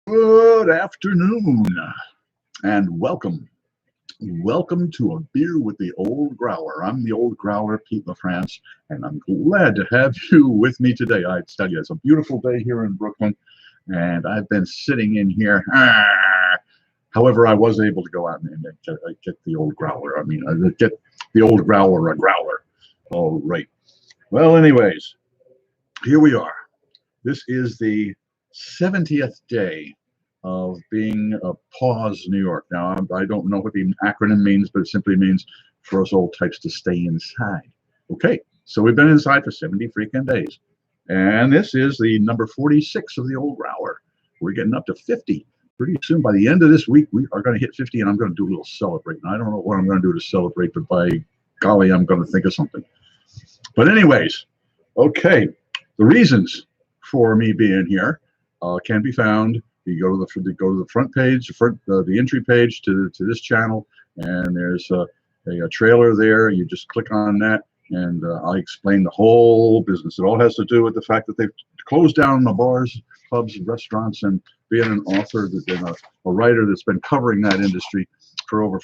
Good afternoon and welcome. Welcome to A Beer with the Old Growler. I'm the Old Growler, Pete LaFrance, and I'm glad to have you with me today. I tell you, it's a beautiful day here in Brooklyn, and I've been sitting in here. However, I was able to go out and get the Old Growler. Get the Old Growler a growler. All right. Well, anyways, here we are. This is the 70th day of being a pause New York. Now, I don't know what the acronym means, but it simply means for us old types to stay inside. Okay, so we've been inside for 70 freaking days. And this is the number 46 of the Old Growler. We're getting up to 50. Pretty soon, by the end of this week, we are going to hit 50, and I'm going to do a little celebrating. I don't know what I'm going to do to celebrate, but by golly, I'm going to think of something. But anyways, okay, the reasons for me being here can be found. You go to the front page, the entry page to this channel, and there's a trailer there. You just click on that, and I explain the whole business. It all has to do with the fact that they've closed down the bars, pubs, and restaurants, and being an author, a writer that's been covering that industry for over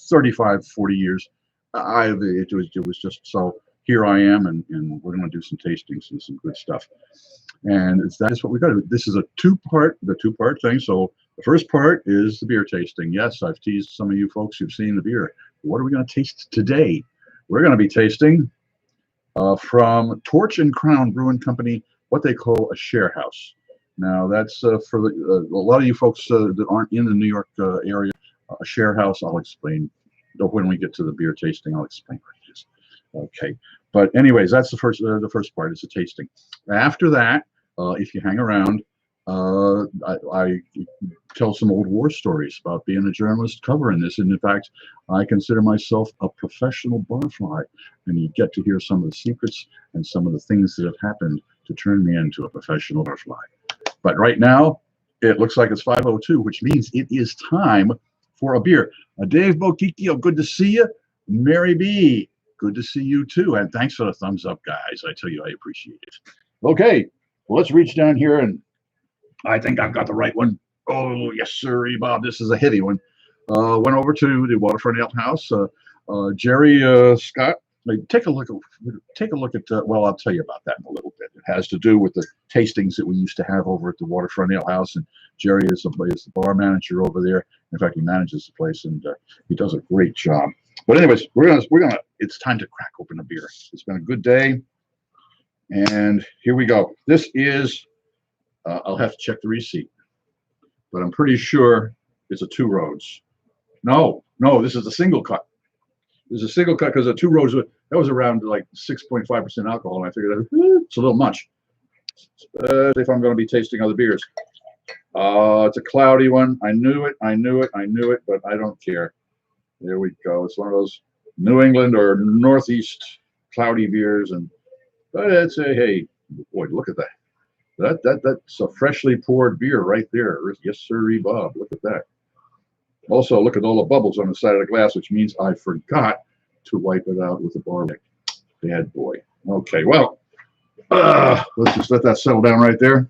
35, 40 years. It was just so. Here I am, and we're going to do some tastings and some good stuff. And that is what we've got to do. This is the two-part thing. So the first part is the beer tasting. Yes, I've teased some of you folks who've seen the beer. What are we going to taste today? We're going to be tasting from Torch and Crown Brewing Company, what they call a share house. Now, that's for a lot of you folks that aren't in the New York area. A share house, I'll explain. When we get to the beer tasting, I'll explain what it is. Okay, but anyways, that's the first part is the tasting. After that, if you hang around, I tell some old war stories about being a journalist covering this. And in fact, I consider myself a professional barfly, and you get to hear some of the secrets and some of the things that have happened to turn me into a professional barfly. But right now, it looks like it's 5:02, which means it is time for a beer. Dave Bokikio, good to see you. Mary B, good to see you too. And thanks for the thumbs up, guys. I tell you, I appreciate it. Okay, well, let's reach down here, and I think I've got the right one. Oh, yes, sir, Bob. This is a heavy one. Went over to the Waterfront Ale House. Jerry Scott, take a look at. Well, I'll tell you about that in a little bit. It has to do with the tastings that we used to have over at the Waterfront Ale House, and Jerry is the bar manager over there. In fact, he manages the place, and he does a great job. But anyways, we're gonna. It's time to crack open a beer. It's been a good day, and here we go. This is. I'll have to check the receipt, but I'm pretty sure it's a 2 roads. No, this is a single cut. This is a single cut because the 2 roads that was around like 6.5% alcohol, and I figured it's a little much. If I'm going to be tasting other beers, it's a cloudy one. I knew it, but I don't care. There we go. It's one of those New England or Northeast cloudy beers, but it's hey, boy, look at that. That's a freshly poured beer right there. Yes, sir, Bob. Look at that. Also, look at all the bubbles on the side of the glass, which means I forgot to wipe it out with a bar wick. Bad boy. Okay, well, let's just let that settle down right there.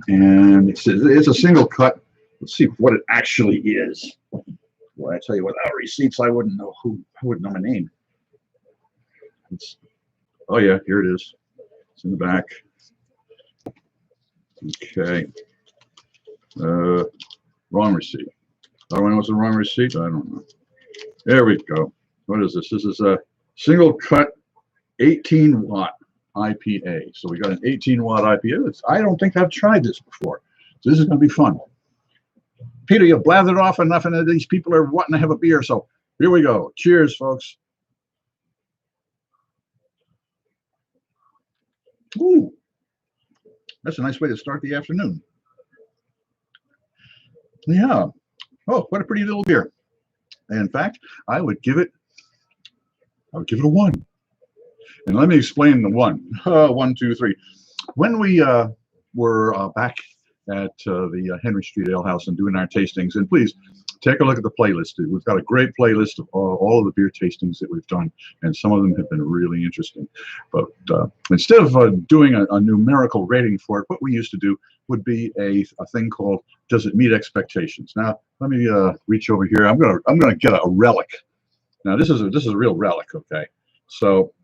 And it's a single cut. Let's see what it actually is. Well, I tell you, without receipts, I wouldn't know my name. Oh yeah, here it is. It's in the back. Okay. Wrong receipt. I don't know what's the wrong receipt. I don't know. There we go. What is this? This is a single cut 18-watt IPA. So we got an 18-watt IPA. I don't think I've tried this before. So this is going to be fun. Peter, you've blathered off enough, and these people are wanting to have a beer. So here we go. Cheers, folks. Ooh. That's a nice way to start the afternoon. Yeah. Oh, what a pretty little beer. And in fact, I would give it a 1. And let me explain the 1. 1, 2, 3. When we were back at the Henry Street Ale House and doing our tastings, and please take a look at the playlist. We've got a great playlist of all of the beer tastings that we've done, and some of them have been really interesting. But instead of doing a numerical rating for it, what we used to do would be a thing called "Does it meet expectations?" Now, let me reach over here. I'm gonna get a relic. Now, this is a real relic. Okay, so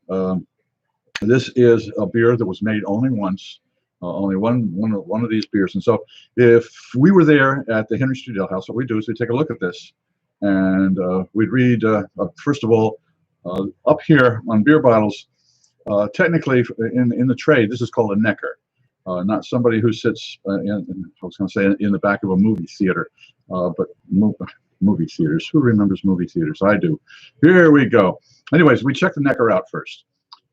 this is a beer that was made only once. Only one of these beers. And so if we were there at the Henry Street Ale House, what we do is we take a look at this, and we'd read, first of all, up here on beer bottles, technically in the tray, this is called a necker, not somebody who sits, I was going to say in the back of a movie theater, but movie theaters. Who remembers movie theaters? I do. Here we go. Anyways, we check the necker out first.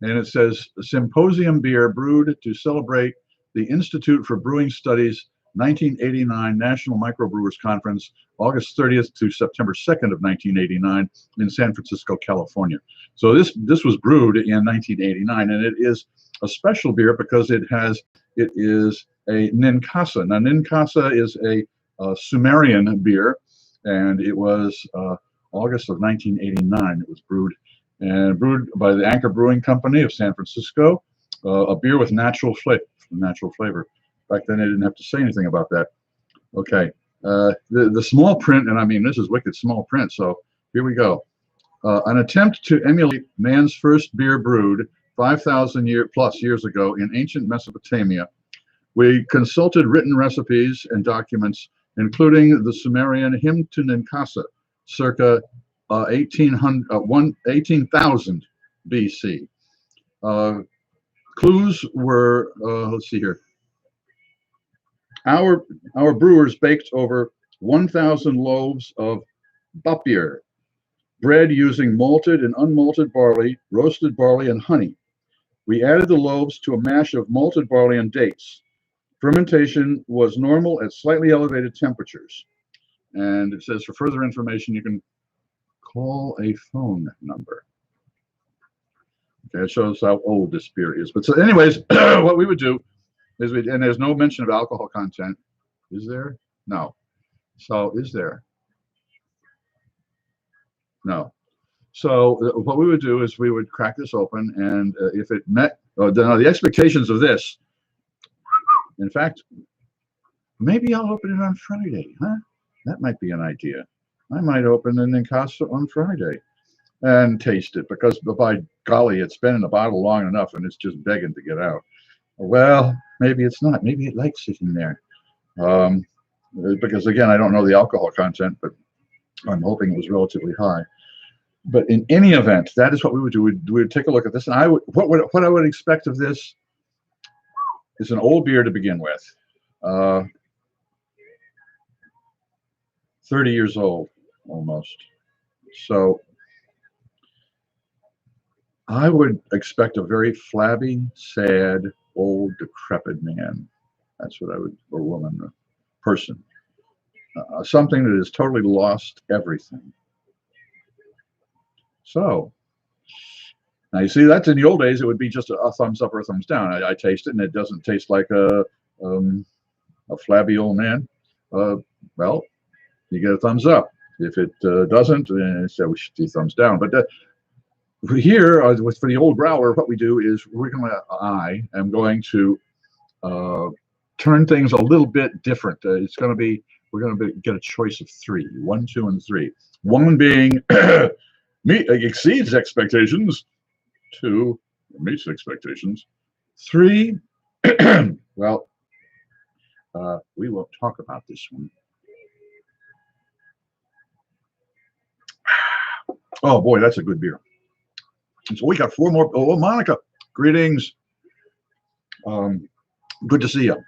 And it says, Symposium Beer brewed to celebrate the Institute for Brewing Studies 1989 National Microbrewers Conference, August 30th to September 2nd of 1989 in San Francisco, California. So this was brewed in 1989, and it is a special beer because it is a Ninkasi. Now, Ninkasi is a Sumerian beer, and it was August of 1989. It was brewed by the Anchor Brewing Company of San Francisco, a beer with natural flavor. Back then, they didn't have to say anything about that. Okay, the small print, and I mean, this is wicked small print, so here we go. An attempt to emulate man's first beer brewed 5,000 plus years ago in ancient Mesopotamia. We consulted written recipes and documents, including the Sumerian Hymn to Ninkasi, circa 18,000 BC. Clues were, let's see here. Our brewers baked over 1,000 loaves of bapir, bread using malted and unmalted barley, roasted barley, and honey. We added the loaves to a mash of malted barley and dates. Fermentation was normal at slightly elevated temperatures. And it says for further information, you can call a phone number. Okay, it shows how old this beer is. But so anyways, what we would do is and there's no mention of alcohol content. Is there? No. So is there? No. So what we would do is we would crack this open, and if it met the expectations of this, in fact, maybe I'll open it on Friday, huh? That might be an idea. I might open an Ninkasi on Friday and taste it, because by golly, it's been in the bottle long enough and it's just begging to get out. Well, maybe it's not. Maybe it likes sitting there. Because again, I don't know the alcohol content, but I'm hoping it was relatively high. But in any event, that is what we would do. We would take a look at this, and what I would expect of this is an old beer to begin with. 30 years old, almost. So I would expect a very flabby, sad, old, decrepit man. That's what I would, or woman, or person. Something that has totally lost everything. So, now you see, that's in the old days, it would be just a thumbs up or a thumbs down. I taste it, and it doesn't taste like a flabby old man. Well, you get a thumbs up. If it doesn't, so we should do thumbs down. But here, for the Old Growler, what we do is I am going to turn things a little bit different. We're going to get a choice of 3, 1, 2, and 3. 1 being exceeds expectations. 2 meets expectations. 3, well, we won't talk about this one. Oh boy, that's a good beer. And so we got 4 more. Oh, Monica, greetings. Good to see you.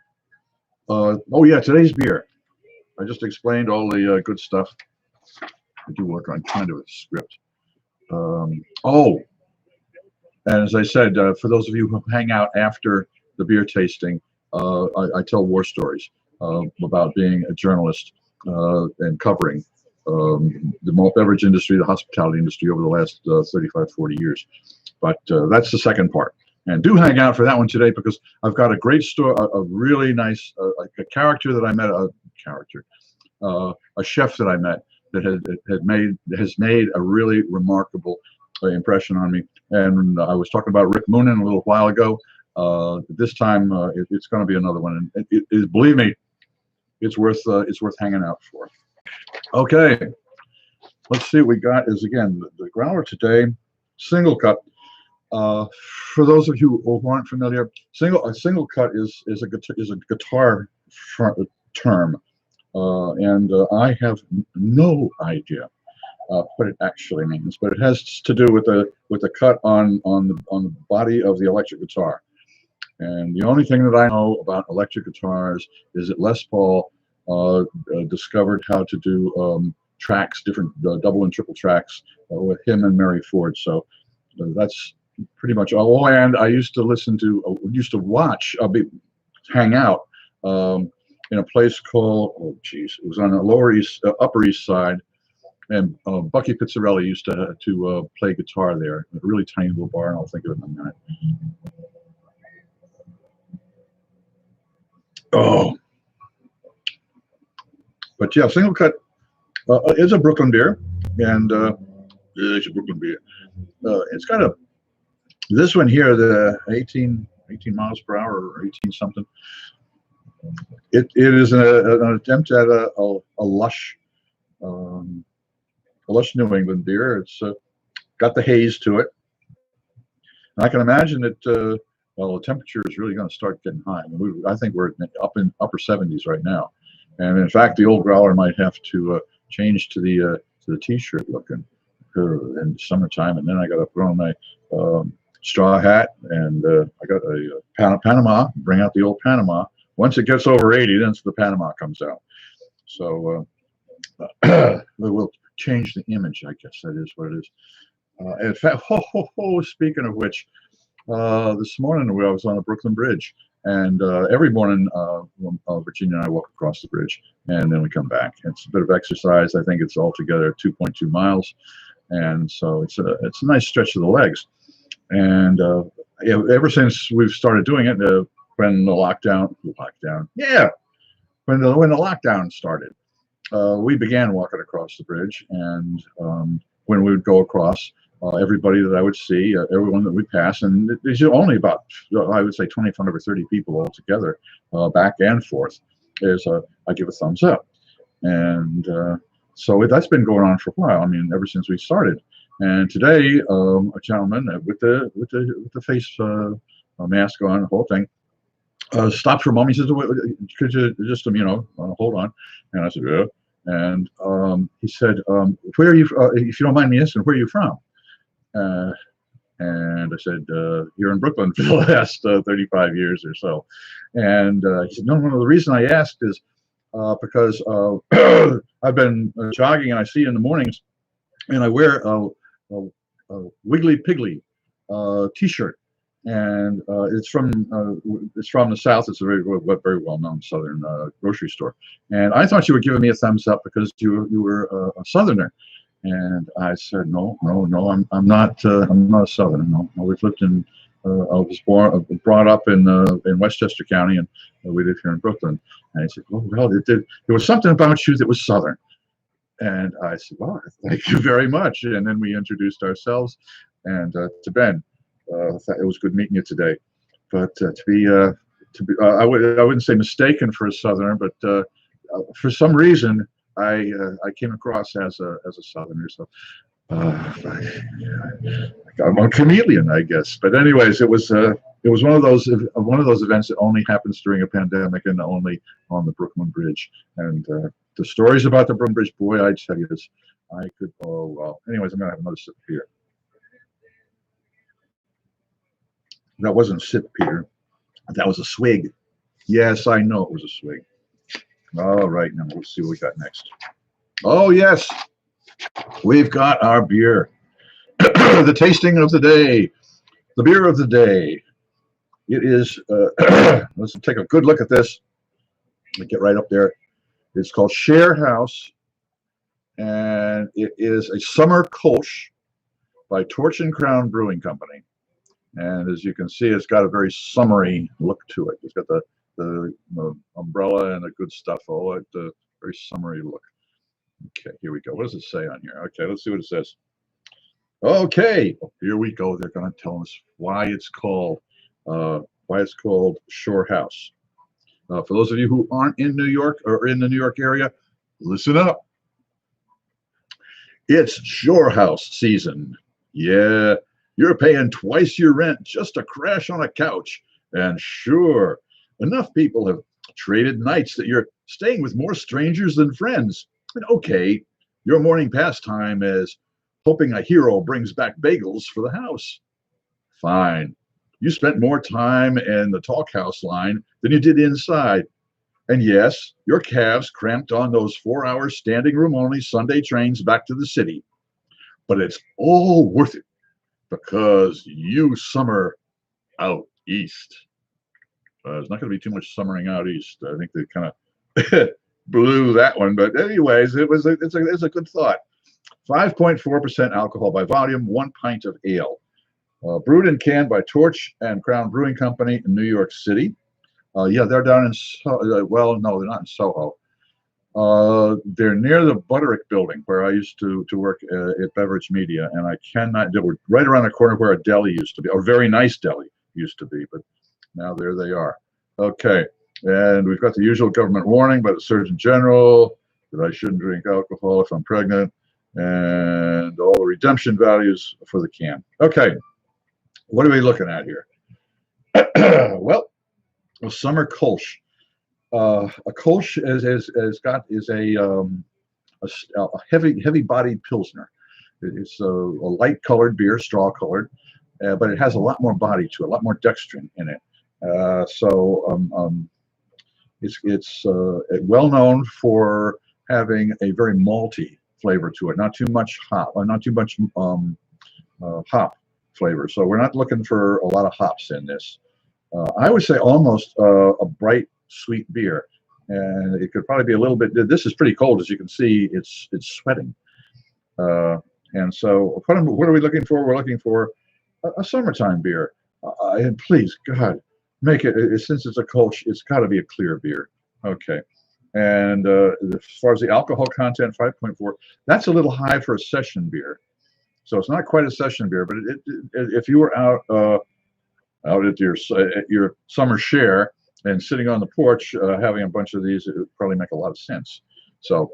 Oh yeah, today's beer. I just explained all the good stuff. I do work on kind of a script. Oh, and as I said, for those of you who hang out after the beer tasting, I tell war stories about being a journalist and covering the malt beverage industry, the hospitality industry over the last 35, 40 years. But that's the second part. And do hang out for that one today, because I've got a great story, a really nice, a character that I met, a chef that I met that has made a really remarkable impression on me. And I was talking about Rick Moonen a little while ago. This time it's going to be another one, and believe me, it's worth hanging out for. Okay, let's see what we got. Is again the growler today, single cut. For those of you who aren't familiar, a single cut is a guitar term, and I have no idea what it actually means, but it has to do with the cut on the body of the electric guitar. And the only thing that I know about electric guitars is that Les Paul discovered how to do tracks, different double and triple tracks with him and Mary Ford. So that's pretty much all. Oh, and I used to watch, hang out in a place called, oh geez, it was on the Upper East Side, and Bucky Pizzarelli used to play guitar there. A really tiny little bar, and I'll think of it in a minute. Oh, but yeah, single cut is a Brooklyn beer, and it's a Brooklyn beer. It's got this one here, the 18 miles per hour or 18 something. It is an attempt at a lush New England beer. It's got the haze to it, and I can imagine that. Well, the temperature is really going to start getting high. I think we're up in upper 70s right now, and in fact, the Old Growler might have to change to the T-shirt looking in the summertime. And then I got to put on my straw hat, and I got a Panama. Bring out the old Panama. Once it gets over 80, then the Panama comes out. So we'll change the image. I guess that is what it is. In fact, speaking of which. This morning I was on the Brooklyn Bridge, and every morning Virginia and I walk across the bridge, and then we come back. It's a bit of exercise. I think it's altogether 2.2 miles, and so it's a nice stretch of the legs. And ever since we've started doing it, when the lockdown, when the lockdown started, we began walking across the bridge, and when we would go across. Everybody that I would see, everyone that we pass, and there's only about, I would say, 25 or 30 people altogether, back and forth. I give a thumbs up, and so that's been going on for a while. I mean, ever since we started. And today, a gentleman with the face mask on, the whole thing, stopped for a moment. He says, "Could you just hold on?" And I said, "Yeah." And he said, "Where are you? If you don't mind me asking, where are you from?" And I said, "Here in Brooklyn for the last 35 years or so." And he said, no, the reason I asked is because I've been jogging, and I see in the mornings, and I wear a Wiggly Piggly T-shirt, and it's from the South. It's a very well-known Southern grocery store, and I thought you were giving me a thumbs up because you were a Southerner. And I said, no, I'm not a Southerner. No, we've lived in. I was brought up in Westchester County, and we live here in Brooklyn. And he said, "Oh well, there was something about you that was Southern." And I said, "Well, thank you very much." And then we introduced ourselves, and to Ben, it was good meeting you today. But I wouldn't say mistaken for a Southerner, but for some reason. I came across as a Southerner, so I'm a chameleon, I guess. But anyways, it was one of those events that only happens during a pandemic and only on the Brooklyn Bridge. And the stories about the Brooklyn Bridge, boy, I tell you this, I could. Oh well. Anyways, I'm gonna have another sip here. That wasn't a sip, Peter. That was a swig. Yes, I know it was a swig. All right, now we'll see what we got next. Oh yes, we've got our beer. The tasting of the day, the beer of the day. It is. Let's take a good look at this. Let me get right up there. It's called Share House, and it is a summer Kolsch by Torch and Crown Brewing Company. And as you can see, it's got a very summery look to it. It's got the umbrella and the good stuff, all that very summery look. Okay, here we go. What does it say on here? Okay, let's see what it says. Okay, here we go. They're going to tell us why it's called Shore House. For those of you who aren't in New York or in the New York area, listen up. It's Shore House season. Yeah, you're paying twice your rent just to crash on a couch. And sure, enough people have traded nights that you're staying with more strangers than friends. And okay, your morning pastime is hoping a hero brings back bagels for the house. Fine. You spent more time in the Talkhouse line than you did inside. And yes, your calves cramped on those 4 hour standing room only Sunday trains back to the city. But it's all worth it because you summer out east. There's not going to be too much summering out east. I think they kind of blew that one. But anyways, it's a good thought. 5.4% alcohol by volume, 1 pint of ale. Brewed and canned by Torch and Crown Brewing Company in New York City. Yeah, they're down in, well, no, they're not in Soho. They're near the Butterick building where I used to work at Beverage Media, and I cannot do it. Right around the corner where a deli used to be, a very nice deli used to be, but now there they are. Okay, and we've got the usual government warning by the Surgeon General that I shouldn't drink alcohol if I'm pregnant, and all the redemption values for the can. Okay, what are we looking at here? Well, a summer Kolsch. A Kolsch is a heavy bodied pilsner. It's a light colored beer, straw colored, but it has a lot more body to it, a lot more dextrin in it. It's well known for having a very malty flavor to it, not too much hop, not too much hop flavor. So we're not looking for a lot of hops in this. I would say almost a bright, sweet beer, and it could probably be a little bit. This is pretty cold, as you can see. It's sweating, and so what are we looking for? We're looking for a summertime beer, and please, God, make it. Since it's a Kolsch, it's got to be a clear beer. Okay, and as far as the alcohol content, 5.4. That's a little high for a session beer, so it's not quite a session beer. But if you were out at your summer share and sitting on the porch having a bunch of these, it would probably make a lot of sense. So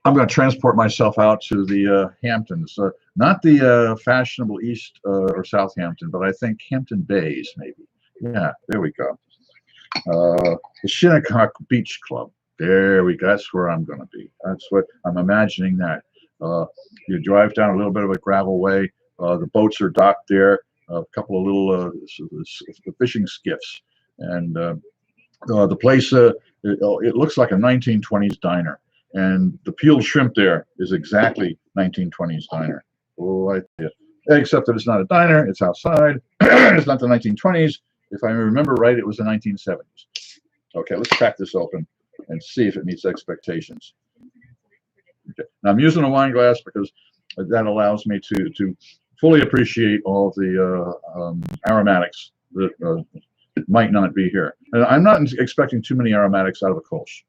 I'm going to transport myself out to the Hamptons, not the fashionable East or Southampton, but I think Hampton Bays maybe. Yeah, there we go. The Shinnecock Beach Club. There we go. That's where I'm going to be. That's what I'm imagining. That you drive down a little bit of a gravel way. The boats are docked there. A couple of little fishing skiffs, and the place it looks like a 1920s diner, and the peeled shrimp there is exactly 1920s diner. Oh, except that it's not a diner; it's outside. It's not the 1920s. If I remember right, it was the 1970s. Okay, let's crack this open and see if it meets expectations. Okay, now I'm using a wine glass because that allows me to fully appreciate all of the aromatics that might not be here. And I'm not expecting too many aromatics out of a Kolsch.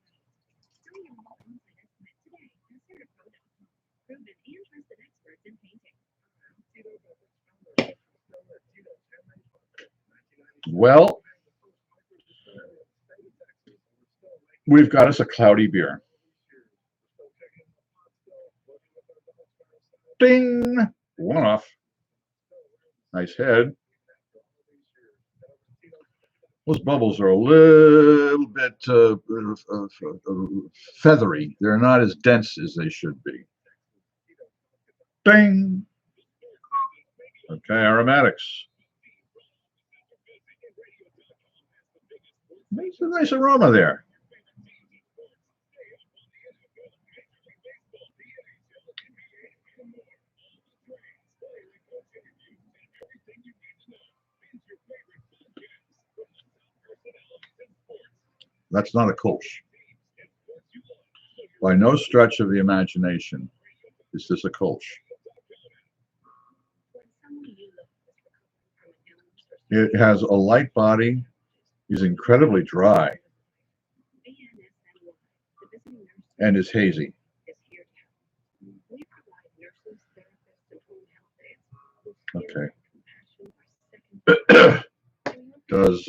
Well, we've got us a cloudy beer. Ding! One off. Nice head. Those bubbles are a little bit feathery. They're not as dense as they should be. Ding! Okay, aromatics. Makes a nice aroma there. That's not a Kolsch. By no stretch of the imagination is this a Kolsch. It has a light body, is incredibly dry. and is hazy. Okay. Does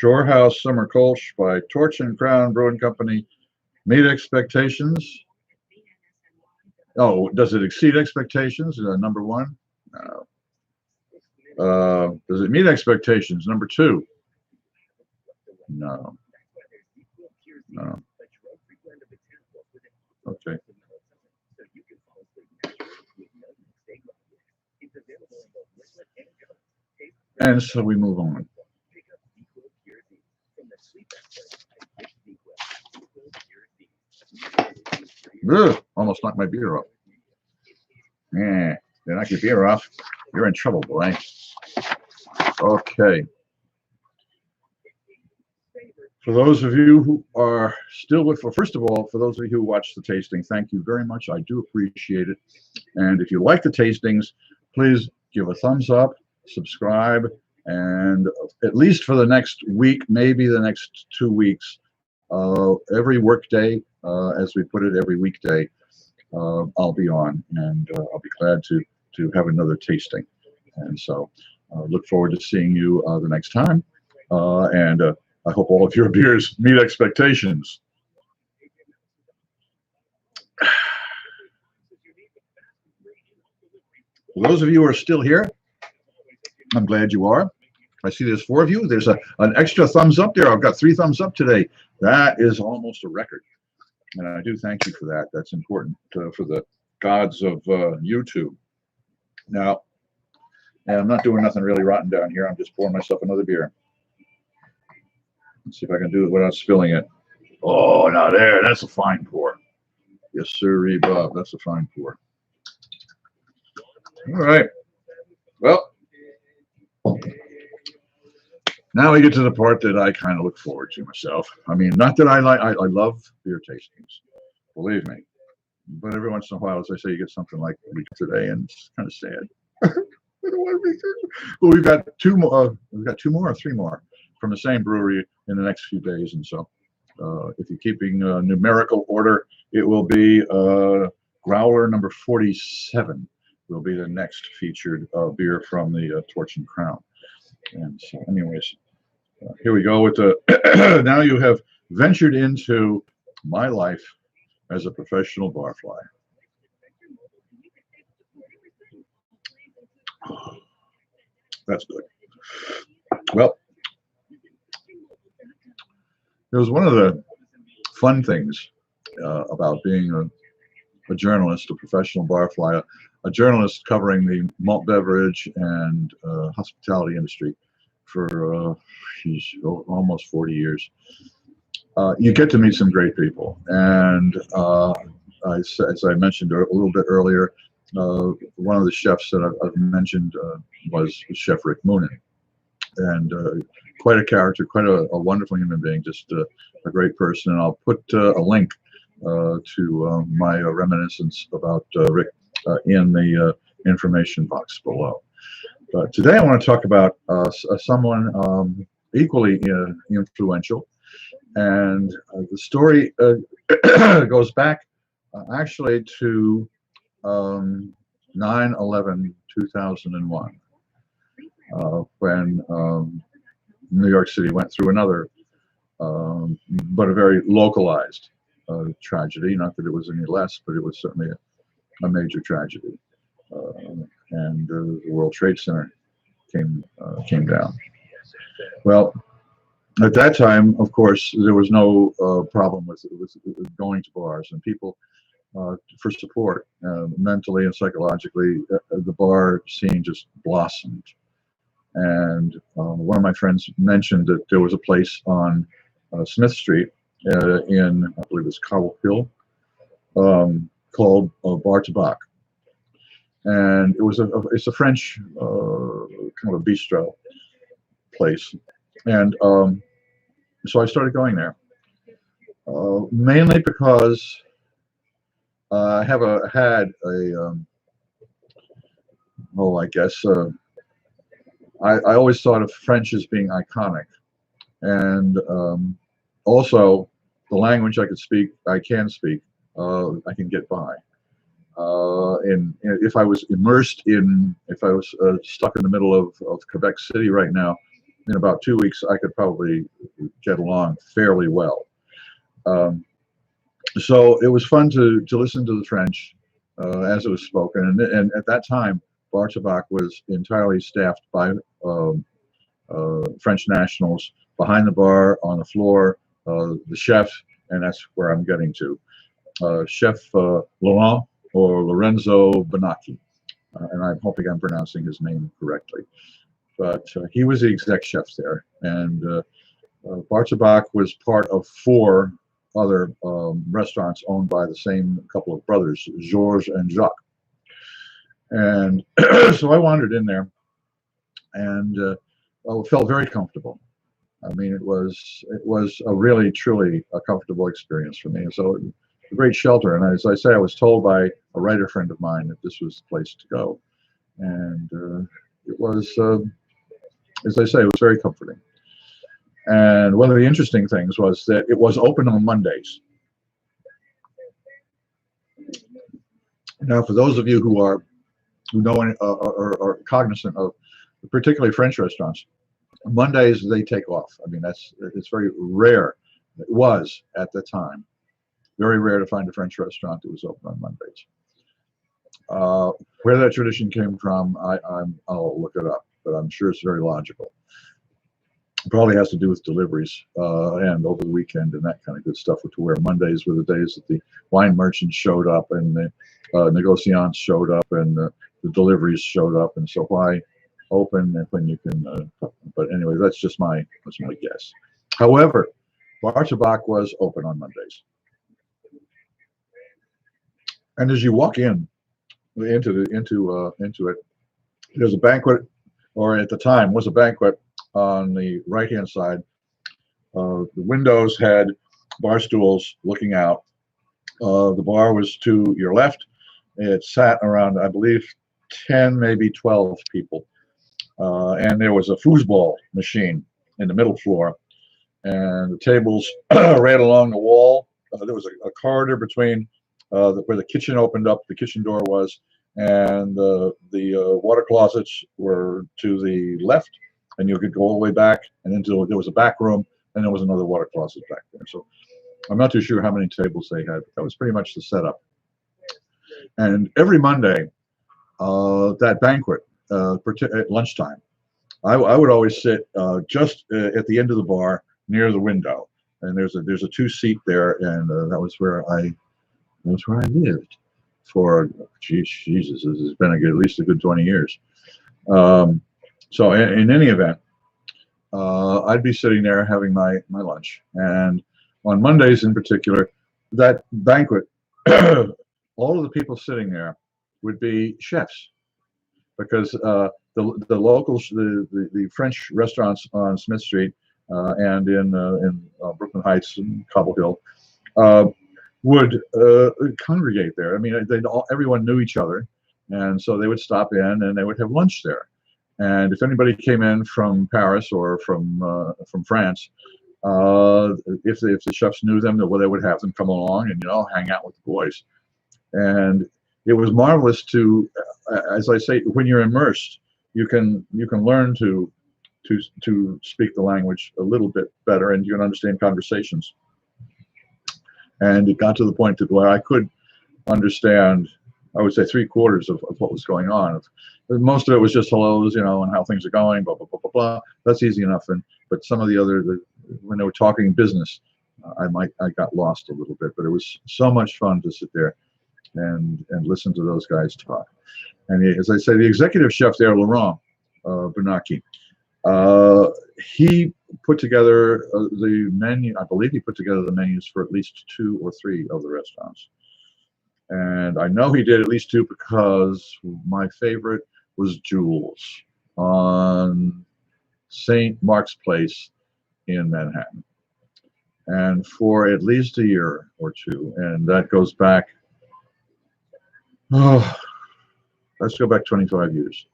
Shorehouse Summer Kolsch by Torch and Crown Brewing Company meet expectations? Oh, does it exceed expectations? Number one. Does it meet expectations? Number two. No. No. Okay. And so we move on. Ugh, almost knocked my beer off. Yeah, you knock your beer off, you're in trouble, boy. Okay. For those of you who are still with, first of all, for those of you who watch the tasting, thank you very much. I do appreciate it. And if you like the tastings, please give a thumbs up, subscribe, and at least for the next week, maybe the next 2 weeks, every work day, as we put it, every weekday, I'll be on, and I'll be glad to have another tasting. And so look forward to seeing you the next time. And I hope all of your beers meet expectations. For those of you who are still here, I'm glad you are. I see there's 4 of you. There's an extra thumbs up there. I've got 3 thumbs up today. That is almost a record. And I do thank you for that. That's important for the gods of YouTube. Now, and I'm not doing nothing really rotten down here. I'm just pouring myself another beer. Let's see if I can do it without spilling it. Oh, now there, that's a fine pour. Yes, sir, Bob. That's a fine pour. All right. Well, now we get to the part that I kind of look forward to myself. I mean, not that I love beer tastings, believe me. But every once in a while, as I say, you get something like we got today, and it's kind of sad. Well, we've got 2 more. We've got 2 more or 3 more from the same brewery in the next few days, and so if you're keeping numerical order, it will be Growler number 47 will be the next featured beer from the Torch and Crown. And so, anyways, here we go with the. Now you have ventured into my life as a professional barfly. That's good. Well, it was one of the fun things about being a journalist, a professional barfly, a journalist covering the malt beverage and hospitality industry for almost 40 years. You get to meet some great people, and as I mentioned a little bit earlier, one of the chefs that I've mentioned was Chef Rick Moonen, and quite a character, quite a wonderful human being, just a great person. And I'll put a link to my reminiscence about Rick in the information box below. But today I want to talk about someone equally influential, and the story goes back actually to 9/11/2001, when New York City went through another, but a very localized tragedy. Not that it was any less, but it was certainly a major tragedy. And the World Trade Center came down. Well, at that time, of course, there was no problem with going to bars, and people for support, mentally and psychologically, the bar scene just blossomed. And one of my friends mentioned that there was a place on Smith Street in, I believe it's Cobble Hill, called Bar Tabac. And it's a French kind of a bistro place. And so I started going there, mainly because I had a I guess I always thought of French as being iconic, and also the language I can speak, I can get by. And if I was if I was stuck in the middle of Quebec City right now, in about 2 weeks, I could probably get along fairly well. So it was fun to listen to the French as it was spoken. And at that time, Bar Tabac was entirely staffed by French nationals behind the bar, on the floor, the chef, and that's where I'm getting to. Chef Laurent or Lorenzo Bonacci, and I'm hoping I'm pronouncing his name correctly. But he was the exec chef there, and Bar Tabac was part of 4 other restaurants owned by the same couple of brothers, Georges and Jacques. And so I wandered in there, and felt very comfortable. I mean, it was a really, truly a comfortable experience for me. And so a great shelter. And as I say, I was told by a writer friend of mine that this was the place to go. And it was, as I say, it was very comforting. And one of the interesting things was that it was open on Mondays. Now, for those of you who know or are cognizant of particularly French restaurants, Mondays they take off. I mean, it's very rare. It was at the time very rare to find a French restaurant that was open on Mondays. Where that tradition came from, I'll look it up, but I'm sure it's very logical. It probably has to do with deliveries and over the weekend and that kind of good stuff. To where Mondays were the days that the wine merchants showed up and the negociants showed up and the deliveries showed up, and so why open when you can? But anyway, that's just my guess. However, Bar Tabac was open on Mondays, and as you walk into it, there's a banquet, or at the time was a banquet on the right-hand side. The windows had bar stools looking out. The bar was to your left. It sat around, I believe, 10, maybe 12 people. And there was a foosball machine in the middle floor. And the tables ran along the wall. There was a corridor between where the kitchen opened up, the kitchen door was, and the water closets were to the left. And you could go all the way back, and into there was a back room, and there was another water closet back there. So I'm not too sure how many tables they had, but that was pretty much the setup. And every Monday, that banquet, at lunchtime, I would always sit just at the end of the bar near the window, and there's a 2-seat there, and that was where I lived for Jesus. This has been at least a good 20 years. So in any event, I'd be sitting there having my lunch, and on Mondays in particular, that banquet, all of the people sitting there would be chefs, because the locals, the French restaurants on Smith Street and in Brooklyn Heights and Cobble Hill would congregate there. I mean, everyone knew each other, and so they would stop in and they would have lunch there. And if anybody came in from Paris or from France, if the chefs knew them, well, they would have them come along and hang out with the boys. And it was marvelous to, as I say, when you're immersed, you can learn to speak the language a little bit better, and you can understand conversations. And it got to the point where I could understand, I would say, 3/4 of what was going on. Most of it was just hellos, and how things are going, blah blah blah blah blah. That's easy enough. But some of the other, when they were talking business, I got lost a little bit. But it was so much fun to sit there and listen to those guys talk. And as I say, the executive chef there, Laurent Bonacci, he put together the menu. I believe he put together the menus for at least 2 or 3 of the restaurants. And I know he did at least 2 because my favorite was Jules on St. Mark's Place in Manhattan. And for at least a year or 2, and that goes back, let's go back 25 years.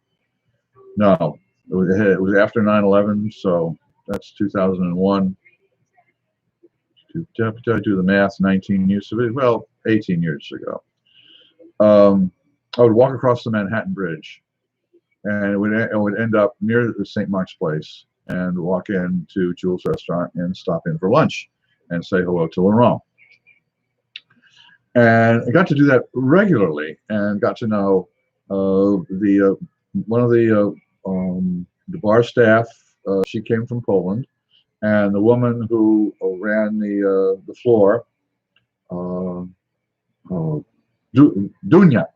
No, it was after 9/11, so that's 2001, do the math, 19 years ago, well, 18 years ago. I would walk across the Manhattan Bridge, and it would end up near the St. Mark's Place, and walk into Jules' restaurant and stop in for lunch and say hello to Laurent. And I got to do that regularly, and got to know one of the bar staff. She came from Poland, and the woman who ran the floor, Dunya,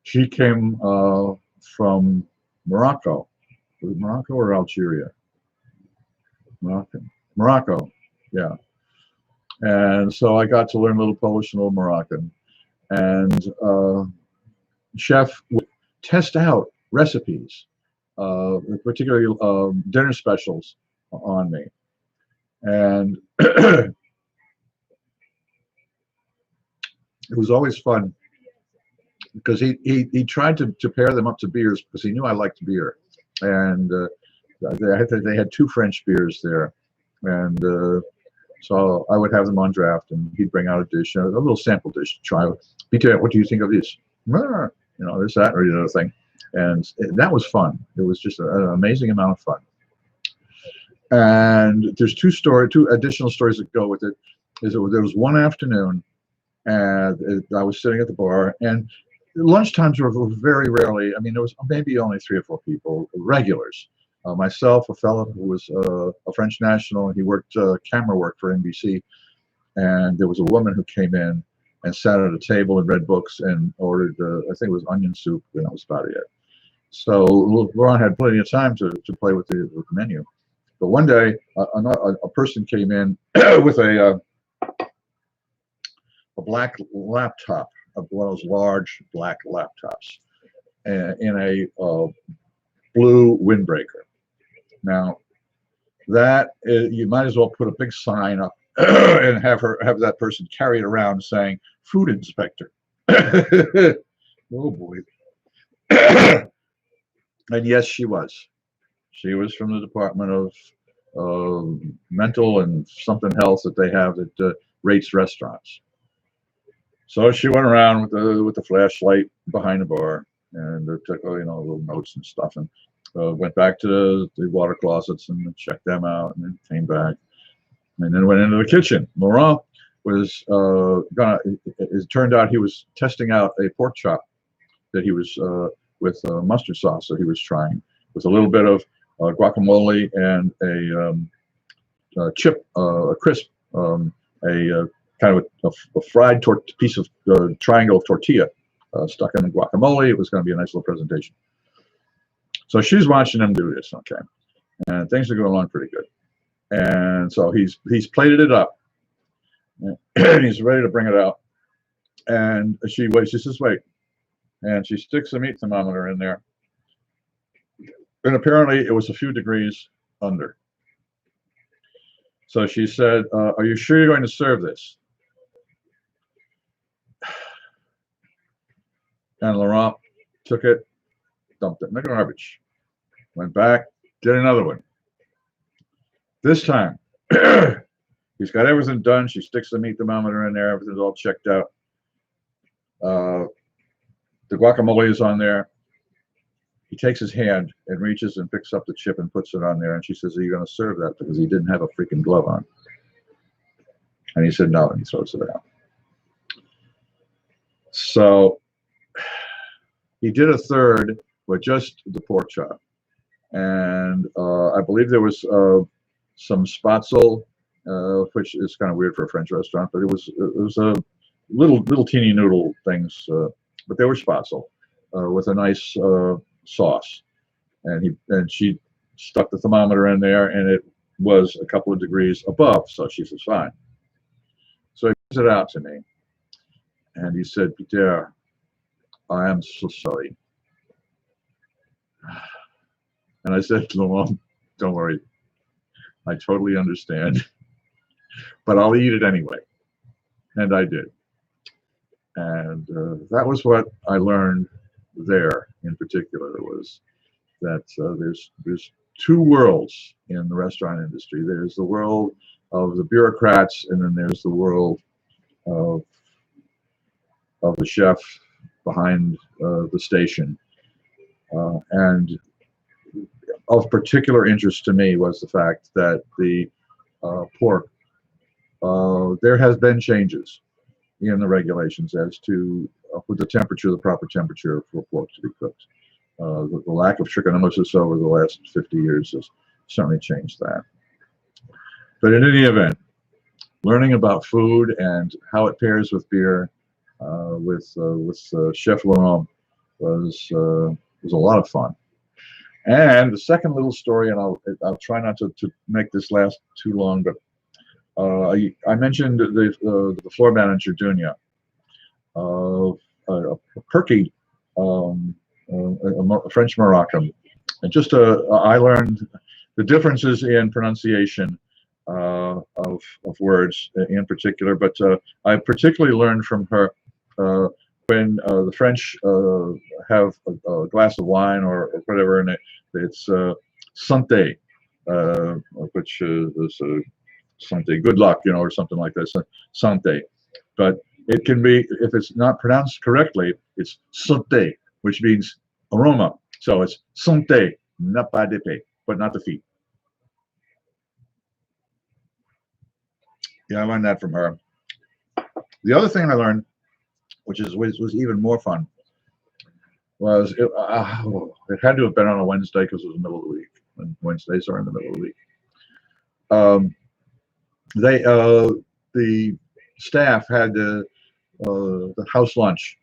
she came from Morocco. Was it Morocco or Algeria? Morocco, yeah. And so I got to learn a little Polish and a little Moroccan. And chef would test out recipes, particularly dinner specials on me. And it was always fun because he tried to pair them up to beers because he knew I liked beer. And they had 2 French beers there. And so I would have them on draft, and he'd bring out a dish, a little sample dish to try. Peter, what do you think of this? You know, this, that, or the other thing. And that was fun. It was just an amazing amount of fun. And there's 2 additional stories that go with it. There was one afternoon, and I was sitting at the bar, and lunchtimes were very rarely. I mean, there was maybe only 3 or 4 people, regulars. Myself, a fellow who was a French national, and he worked camera work for NBC. And there was a woman who came in and sat at a table and read books and ordered, I think it was onion soup, and that was about it. So Laurent had plenty of time to play with the menu. But one day, a person came in with a black laptop, one of those large black laptops, in a blue windbreaker. Now, that you might as well put a big sign up and have that person carry it around saying "Food Inspector." Oh boy! And yes, she was. She was from the Department of Mental and something health that they have that rates restaurants. So she went around with the flashlight behind the bar and took little notes and stuff, and went back to the water closets and checked them out, and then came back, and then went into the kitchen. Laurent was it turned out he was testing out a pork chop that he was with mustard sauce that he was trying with a little bit of guacamole and a chip, a crisp, a kind of a fried piece of triangle of tortilla stuck in the guacamole. It was going to be a nice little presentation. So she's watching him do this, okay, and things are going along pretty good. And so he's plated it up, and he's ready to bring it out. And she waits. She says, "Wait," and she sticks a meat thermometer in there. And apparently, it was a few degrees under. So she said, "Are you sure you're going to serve this?" And Laurent took it, dumped it in the garbage, went back, did another one. This time, he's got everything done. She sticks the meat thermometer in there. Everything's all checked out. The guacamole is on there. He takes his hand and reaches and picks up the chip and puts it on there. And she says, "Are you going to serve that?" Because he didn't have a freaking glove on. And he said no, and he throws it out. So he did a third with just the pork chop. And I believe there was some spatzel, which is kind of weird for a French restaurant, but it was a little teeny noodle things, but they were spatzel with a nice sauce. And she stuck the thermometer in there, and it was a couple of degrees above, so she says fine. So he gives it out to me, and he said, "Peter, I am so sorry." And I said to him, "Don't worry, I totally understand, but I'll eat it anyway." And I did. And that was what I learned there in particular, was that there's 2 worlds in the restaurant industry. There's the world of the bureaucrats, and then there's the world of the chef behind the station. And of particular interest to me was the fact that the pork, there has been changes in the regulations as to with the temperature, the proper temperature for pork to be cooked. The lack of trichinosis over the last 50 years has certainly changed that. But in any event, learning about food and how it pairs with beer with Chef Laurent was a lot of fun. And the second little story, and I'll try not to make this last too long, but I mentioned the floor manager Dunya, a Perky, a French Moroccan, and just I learned the differences in pronunciation of words in particular, but I particularly learned from her when the French have a glass of wine or whatever, and it's santé, which is santé, good luck, or something like that, santé. But it can be, if it's not pronounced correctly, it's santé, which means aroma. So it's santé, not pas de paix, but not the feet. Yeah, I learned that from her. The other thing I learned, which was even more fun, was it had to have been on a Wednesday because it was the middle of the week, and Wednesdays are in the middle of the week. The staff had the house lunch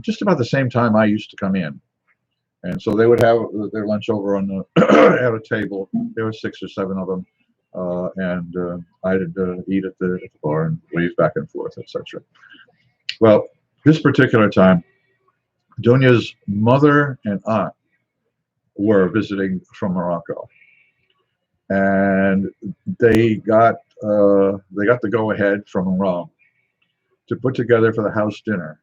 just about the same time I used to come in, and so they would have their lunch over on the at a table. There were 6 or 7 of them, and I'd eat at the bar and wave back and forth, etc. Well, this particular time, Dunya's mother and aunt were visiting from Morocco, and they got the go-ahead from Iran to put together for the house dinner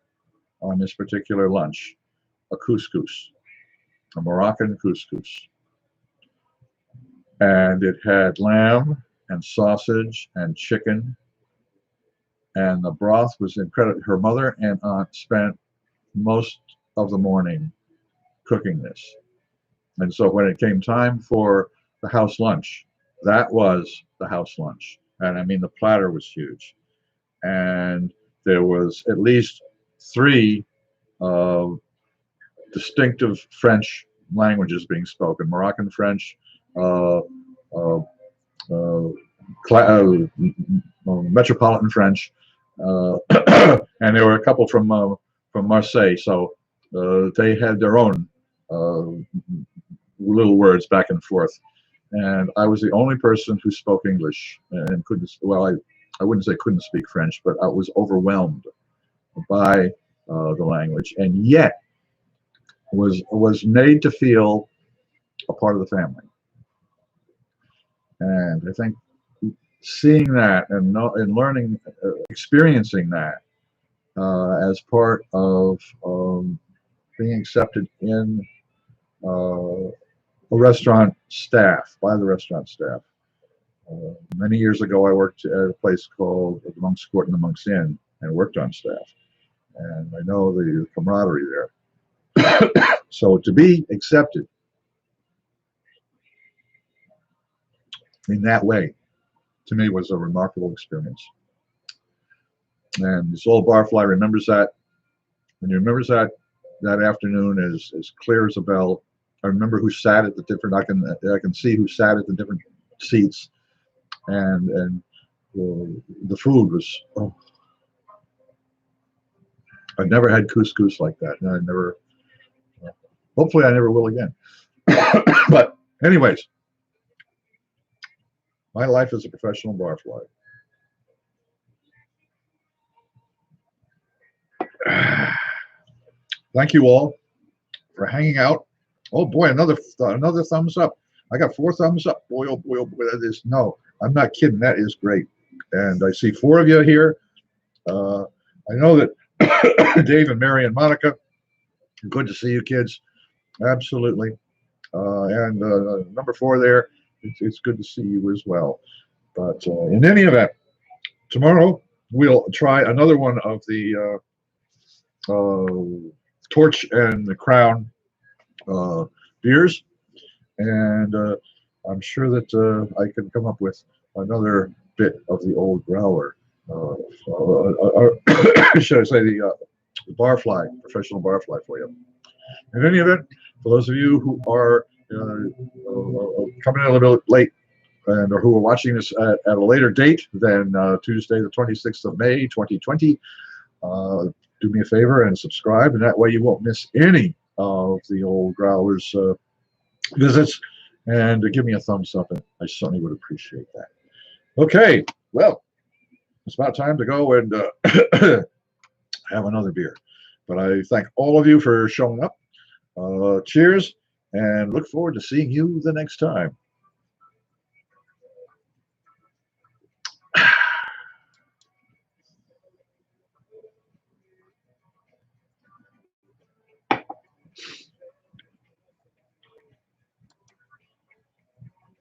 on this particular lunch a couscous, a Moroccan couscous, and it had lamb and sausage and chicken, and the broth was incredible. Her mother and aunt spent most of the morning cooking this, and so when it came time for the house lunch, that was the house lunch. And I mean, the platter was huge, and there was at least 3 distinctive French languages being spoken: Moroccan French, Metropolitan French, and there were a couple from Marseille. So they had their own little words back and forth. And I was the only person who spoke English and couldn't. Well, I wouldn't say couldn't speak French, but I was overwhelmed by the language, and yet was made to feel a part of the family. And I think seeing that and learning, experiencing that as part of being accepted in a restaurant staff, by the restaurant staff. Many years ago, I worked at a place called the Monk's Court and the Monk's Inn and worked on staff. And I know the camaraderie there. So to be accepted in that way, to me, was a remarkable experience. And this old BARFLY remembers that, and he remembers that afternoon as clear as a bell. I remember who sat at the different. I can see who sat at the different seats, and the food was. Oh, I've never had couscous like that, and I never. Hopefully, I never will again. But anyways, my life as a professional BARFLY. Thank you all for hanging out. Oh boy, another thumbs up. I got 4 thumbs up. Boy, oh boy, oh boy, that is, no, I'm not kidding. That is great. And I see 4 of you here. I know that Dave and Mary and Monica, good to see you kids. Absolutely. And number 4 there, it's good to see you as well. But in any event, tomorrow we'll try another one of the Torch and the Crown beers, and I'm sure that I can come up with another bit of the Old Growler. Should I say the BARFLY, professional BARFLY for you. In any event, for those of you who are coming in a little bit late and or who are watching this at a later date than Tuesday, the 26th of May, 2020, do me a favor and subscribe, and that way you won't miss any of the Old Growler's visits. And give me a thumbs up, and I certainly would appreciate that. Okay, well, it's about time to go and have another beer. But I thank all of you for showing up. Cheers, and look forward to seeing you the next time.